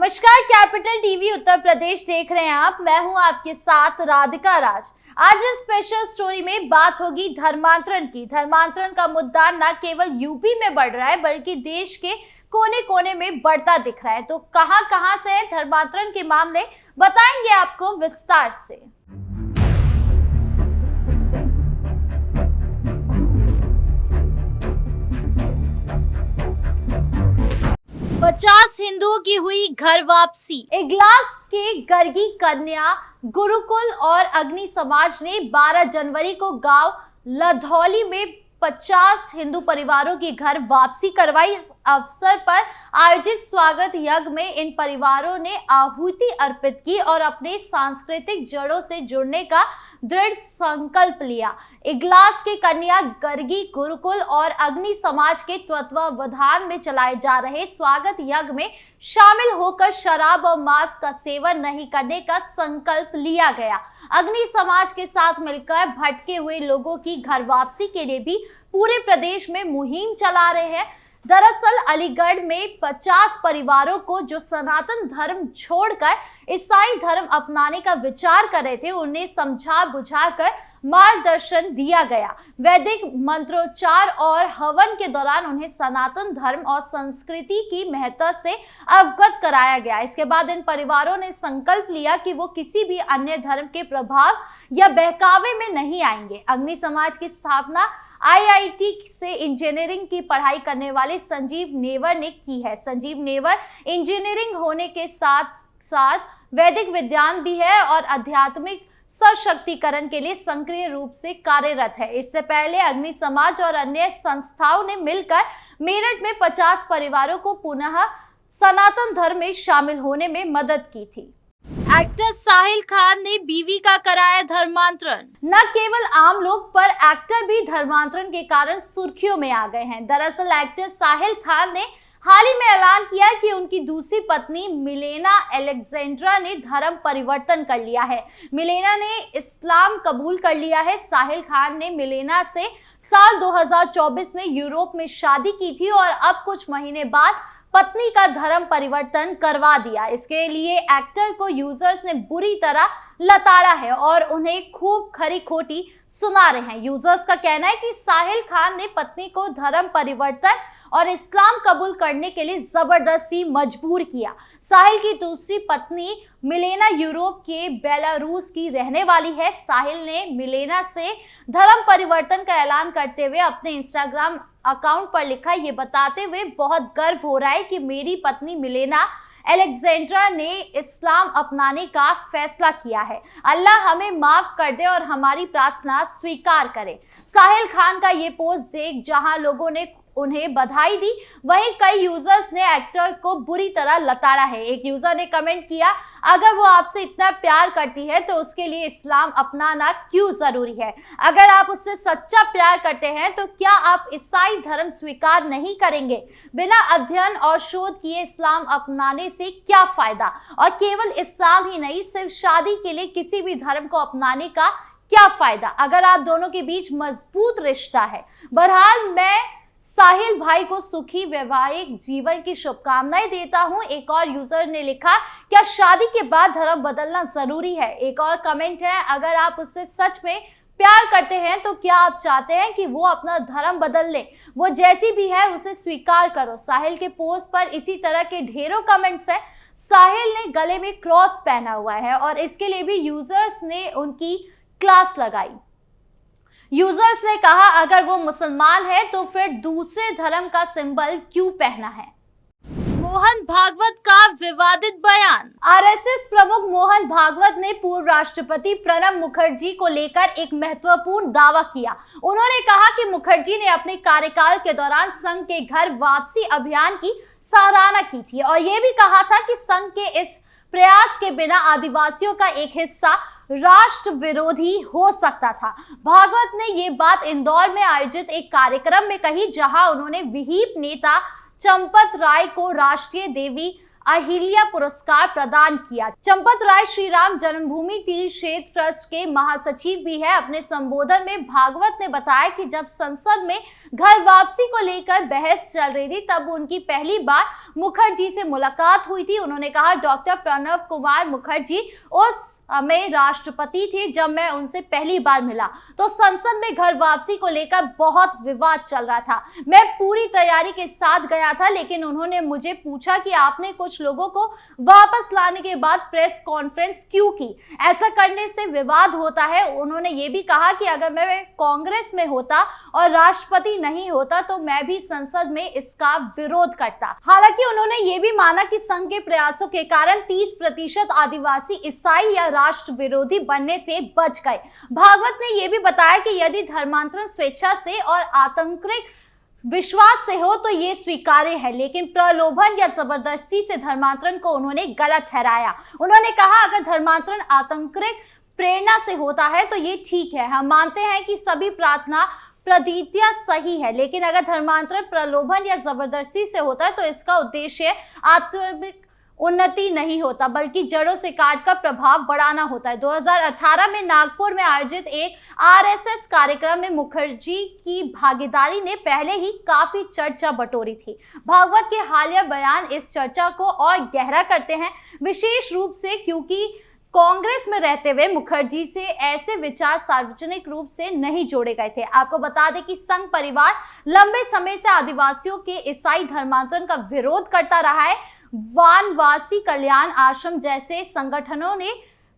नमस्कार, capital TV Uttar Pradesh देख रहे हैं आप। मैं हूं आपके साथ राधिका राज। आज इस स्पेशल स्टोरी में बात होगी धर्मांतरण की। धर्मांतरण का मुद्दा न केवल यूपी में बढ़ रहा है बल्कि देश के कोने कोने में बढ़ता दिख रहा है। तो कहां से है धर्मांतरण के मामले, बताएंगे आपको विस्तार से। 50 हिंदुओं की हुई घर वापसी। इगलास के गर्गी कन्या गुरुकुल और अग्नि समाज ने 12 जनवरी को गांव लधौली में 50 हिंदू परिवारों की घर वापसी करवाई। इस अवसर पर आयोजित स्वागत यज्ञ में इन परिवारों ने आहुति अर्पित की और अपने सांस्कृतिक जड़ों से जुड़ने का दृढ़ संकल्प लिया। इगलास के कन्या गर्गी गुरुकुल और अग्नि समाज के तत्वावधान में चलाए जा रहे स्वागत यज्ञ में शामिल होकर शराब और मांस का सेवन नहीं करने का संकल्प लिया गया। अग्नि समाज के साथ मिलकर भटके हुए लोगों की घर वापसी के लिए भी पूरे प्रदेश में मुहिम चला रहे हैं। दरअसल अलीगढ़ में 50 परिवारों को जो सनातन धर्म छोड़कर ईसाई धर्म अपनाने का विचार कर रहे थे, उन्हें समझा बुझाकर मार्गदर्शन दिया गया। वैदिक मंत्रोच्चार और हवन के दौरान उन्हें सनातन धर्म और संस्कृति की महत्ता से अवगत कराया गया। इसके बाद इन परिवारों ने संकल्प लिया कि वो किसी भी अन्य धर्म के प्रभाव या बहकावे में नहीं आएंगे। अग्नि समाज की स्थापना आईआईटी से इंजीनियरिंग की पढ़ाई करने वाले संजीव नेवर ने की है। संजीव नेवर इंजीनियरिंग होने के साथ साथ वैदिक विद्वान भी है और आध्यात्मिक सशक्तिकरण के लिए सक्रिय रूप से कार्यरत है। इससे पहले अग्नि समाज और अन्य संस्थाओं ने मिलकर मेरठ में 50 परिवारों को पुनः सनातन धर्म में शामिल होने में मदद की थी। एक्टर साहिल खान ने बीवी का कराया धर्मांतरण। न केवल आम लोग पर एक्टर भी धर्मांतरण के कारण सुर्खियों में आ गए हैं। दरअसल एक्टर साहिल खान ने हाल ही में ऐलान किया कि उनकी दूसरी पत्नी मिलेना अलेक्जेंड्रा ने धर्म परिवर्तन कर लिया है। मिलेना ने इस्लाम कबूल कर लिया है। साहिल खान ने मिलेना से साल 2024 में यूरोप में शादी की थी और अब कुछ महीने बाद पत्नी का धर्म परिवर्तन करवा दिया। इसके लिए एक्टर को यूजर्स ने बुरी तरह लताड़ा है और उन्हें खूब खरी खोटी सुना रहे हैं। यूजर्स का कहना है कि साहिल खान ने पत्नी को धर्म परिवर्तन और इस्लाम कबूल करने के लिए जबरदस्ती मजबूर किया। साहिल की दूसरी पत्नी मिलेना यूरोप के बेलारूस की रहने वाली है। साहिल ने मिलेना से धर्म परिवर्तन का ऐलान करते हुए अपने इंस्टाग्राम अकाउंट पर लिखा, ये बताते हुए बहुत गर्व हो रहा है कि मेरी पत्नी मिलेना अलेक्जेंड्रा ने इस्लाम अपनाने का फैसला किया है। अल्लाह हमें माफ कर दे और हमारी प्रार्थना स्वीकार करे। साहिल खान का ये पोस्ट देख जहां लोगों ने उन्हें बधाई दी, वहीं कई यूजर्स ने एक्टर को बुरी तरह लताड़ा है। एक यूजर ने कमेंट किया, अगर वो आपसे इतना प्यार करती है तो उसके लिए इस्लाम अपनाना क्यों जरूरी है? अगर आप उससे सच्चा प्यार करते हैं तो क्या आप ईसाई धर्म स्वीकार नहीं करेंगे? बिना अध्ययन और शोध किए इस्लाम अपनाने से क्या फायदा? और केवल इस्लाम ही नहीं, सिर्फ शादी के लिए किसी भी धर्म को अपनाने का क्या फायदा अगर आप दोनों के बीच मजबूत रिश्ता है? बहरहाल मैं साहिल भाई को सुखी वैवाहिक जीवन की शुभकामनाएं देता हूं। एक और यूजर ने लिखा, क्या शादी के बाद धर्म बदलना जरूरी है? एक और कमेंट है, अगर आप उससे सच में प्यार करते हैं तो क्या आप चाहते हैं कि वो अपना धर्म बदल ले? वो जैसी भी है उसे स्वीकार करो। साहिल के पोस्ट पर इसी तरह के ढेरों कमेंट्स है। साहिल ने गले में क्रॉस पहना हुआ है और इसके लिए भी यूजर्स ने उनकी क्लास लगाई। यूजर्स ने कहा, अगर वो मुसलमान है तो फिर दूसरे धर्म का सिंबल क्यों पहना है? मोहन भागवत का विवादित बयान। आरएसएस प्रमुख मोहन भागवत ने पूर्व राष्ट्रपति प्रणब मुखर्जी को लेकर एक महत्वपूर्ण दावा किया। उन्होंने कहा कि मुखर्जी ने अपने कार्यकाल के दौरान संघ के घर वापसी अभियान की सराहना की थी और यह भी कहा था कि संघ के इस प्रयास के बिना आदिवासियों का एक हिस्सा राष्ट्र विरोधी हो सकता था। भागवत ने ये बात इंदौर में आयोजित एक कार्यक्रम में कही, जहां उन्होंने विहिप नेता चंपत राय को राष्ट्रीय देवी अहिल्या पुरस्कार प्रदान किया। चंपत राय श्री राम जन्मभूमि तीर्थ क्षेत्र ट्रस्ट के महासचिव भी है। अपने संबोधन में भागवत ने बताया कि जब संसद में घर वापसी को लेकर बहस चल रही थी तब उनकी पहली बार मुखर्जी से मुलाकात हुई थी। उन्होंने कहा, डॉक्टर प्रणब कुमार मुखर्जी उस समय राष्ट्रपति थे जब मैं उनसे पहली बार मिला तो संसद में घर वापसी को लेकर बहुत विवाद चल रहा था। मैं पूरी तैयारी के साथ गया था, लेकिन उन्होंने मुझे पूछा कि आपने कुछ लोगों को वापस लाने के बाद प्रेस कॉन्फ्रेंस क्यों की, ऐसा करने से विवाद होता है। उन्होंने ये भी कहा कि अगर मैं कांग्रेस में होता और राष्ट्रपति नहीं होता तो मैं भी संसद में इसका विरोध करता। हालांकि उन्होंने ये भी माना कि संघ के प्रयासों के कारण 30% आदिवासी ईसाई या राष्ट्र विरोधी बनने से बच गए। भागवत ने यह भी बताया कि यदि धर्मांतरण स्वेच्छा से और आतंकिक विश्वास से हो तो ये स्वीकार्य है, लेकिन प्रलोभन या जबरदस्ती से धर्मांतरण को उन्होंने गलत ठहराया। उन्होंने कहा, अगर धर्मांतरण आतंकिक प्रेरणा से होता है तो ये ठीक है। हम मानते हैं कि सभी प्रार्थना प्रतिज्ञा सही है, लेकिन अगर धर्मांतरण प्रलोभन या जबरदस्ती से होता है तो इसका उद्देश्य आत्मिक उन्नति नहीं होता बल्कि जड़ों से काटकर प्रभाव बढ़ाना होता है। 2018 में नागपुर में आयोजित एक आरएसएस कार्यक्रम में मुखर्जी की भागीदारी ने पहले ही काफी चर्चा बटोरी थी। भागवत के हालिया बयान इस चर्चा को और गहरा करते हैं, विशेष रूप से क्योंकि कांग्रेस में रहते हुए मुखर्जी से ऐसे विचार सार्वजनिक रूप से नहीं जोड़े गए थे। आपको बता दें कि संघ परिवार लंबे समय से आदिवासियों के ईसाई धर्मांतरण का विरोध करता रहा है। वनवासी कल्याण आश्रम जैसे संगठनों ने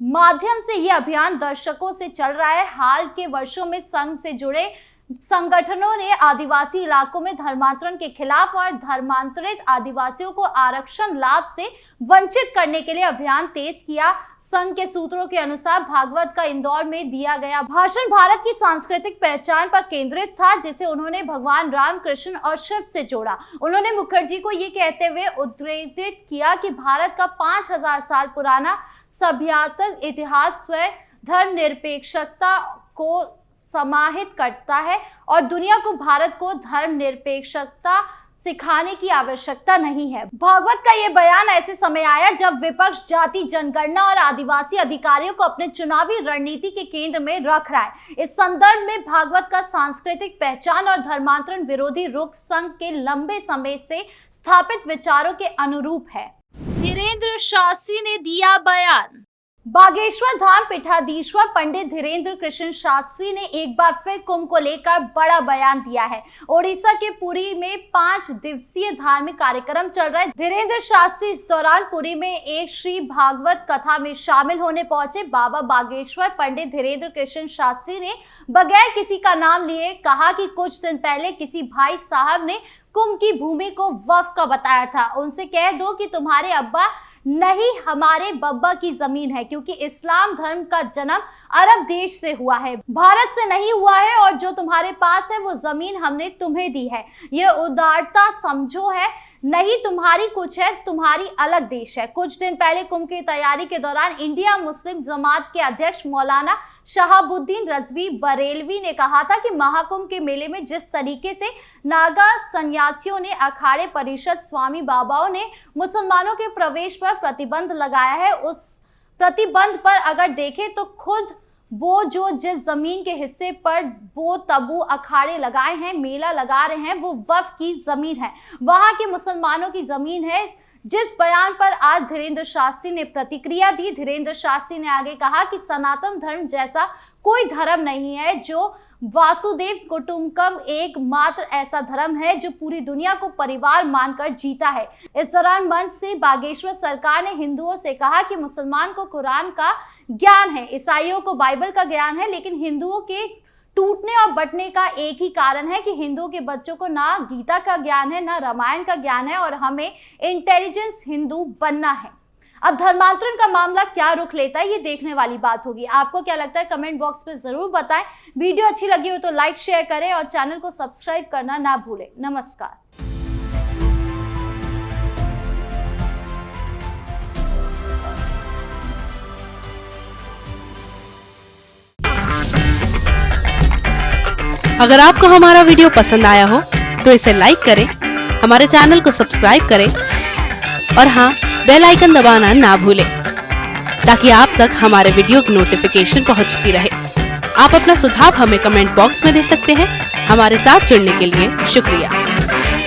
माध्यम से यह अभियान दर्शकों से चल रहा है। हाल के वर्षों में संघ से जुड़े संगठनों ने आदिवासी इलाकों में धर्मांतरण के खिलाफ और धर्मांतरित आदिवासियों को आरक्षण लाभ से वंचित करने के लिए अभियान तेज किया। संघ के सूत्रों के अनुसार भागवत का इंदौर में दिया गया भाषण भारत की सांस्कृतिक पहचान पर केंद्रित था, जिसे उन्होंने भगवान राम, कृष्ण और शिव से जोड़ा। उन्होंने मुखर्जी को ये कहते हुए उद्रेकित किया कि भारत का 5000 साल पुराना सभ्यतात्मक इतिहास स्वयं धर्मनिरपेक्षता को समाहित करता है और दुनिया को भारत को धर्मनिरपेक्षता सिखाने की आवश्यकता नहीं है। भागवत का यह बयान ऐसे समय आया जब विपक्ष जाति जनगणना और आदिवासी अधिकारियों को अपने चुनावी रणनीति के केंद्र में रख रहा है। इस संदर्भ में भागवत का सांस्कृतिक पहचान और धर्मांतरण विरोधी रुख संघ के लंबे समय से स्थापित विचारों के अनुरूप है। धीरेन्द्र शास्त्री ने दिया बयान। बागेश्वर धाम पीठाधीश्वर पंडित धीरेन्द्र कृष्ण शास्त्री ने एक बार फिर कुंभ को लेकर बड़ा बयान दिया है। ओडिशा के पुरी में 5 दिवसीय धार्मिक कार्यक्रम चल रहे। धीरेन्द्र शास्त्री इस दौरान पुरी में एक श्री भागवत कथा में शामिल होने पहुंचे। बाबा बागेश्वर पंडित धीरेन्द्र कृष्ण शास्त्री ने बगैर किसी का नाम लिए कहा कि कुछ दिन पहले किसी भाई साहब ने कुंभ की भूमि को वक्फ का बताया था। उनसे कह दो कि तुम्हारे अब्बा नहीं, हमारे बब्बा की जमीन है, क्योंकि इस्लाम धर्म का जन्म अरब देश से हुआ है, भारत से नहीं हुआ है, और जो तुम्हारे पास है वो जमीन हमने तुम्हें दी है। यह उदारता समझो है, नहीं तुम्हारी कुछ है, तुम्हारी अलग देश है। कुछ दिन पहले कुंभ की तैयारी के दौरान इंडिया मुस्लिम जमात के अध्यक्ष मौलाना शहाबुद्दीन रजवी बरेलवी ने कहा था कि महाकुंभ के मेले में जिस तरीके से नागा सन्यासियों ने, अखाड़े परिषद, स्वामी बाबाओं ने मुसलमानों के प्रवेश पर प्रतिबंध लगाया है, उस प्रतिबंध पर अगर देखें तो खुद वो जो जिस जमीन के हिस्से पर वो तबू अखाड़े लगाए हैं, मेला लगा रहे हैं, वो वक्फ की जमीन है, वहां के मुसलमानों की जमीन है। जिस बयान पर आज धीरेन्द्र शास्त्री ने प्रतिक्रिया दी, धीरेन्द्र शास्त्री ने आगे कहा कि सनातन धर्म जैसा कोई धर्म नहीं है, जो वासुदेव कुटुंबकम एकमात्र ऐसा धर्म है जो पूरी दुनिया को परिवार मानकर जीता है। इस दौरान मंच से बागेश्वर सरकार ने हिंदुओं से कहा कि मुसलमान को कुरान का ज्ञान है, ईसाइयों को बाइबल का ज्ञान है, लेकिन हिंदुओं के टूटने और बंटने का एक ही कारण है कि हिंदुओं के बच्चों को ना गीता का ज्ञान है, ना रामायण का ज्ञान है, और हमें इंटेलिजेंस हिंदू बनना है। अब धर्मांतरण का मामला क्या रुख लेता है, ये देखने वाली बात होगी। आपको क्या लगता है, कमेंट बॉक्स में जरूर बताएं। वीडियो अच्छी लगी हो तो लाइक शेयर करें और चैनल को सब्सक्राइब करना ना भूलें। नमस्कार। अगर आपको हमारा वीडियो पसंद आया हो तो इसे लाइक करें, हमारे चैनल को सब्सक्राइब करें और हाँ, बेल आइकन दबाना ना भूलें ताकि आप तक हमारे वीडियो की नोटिफिकेशन पहुंचती रहे। आप अपना सुझाव हमें कमेंट बॉक्स में दे सकते हैं। हमारे साथ जुड़ने के लिए शुक्रिया।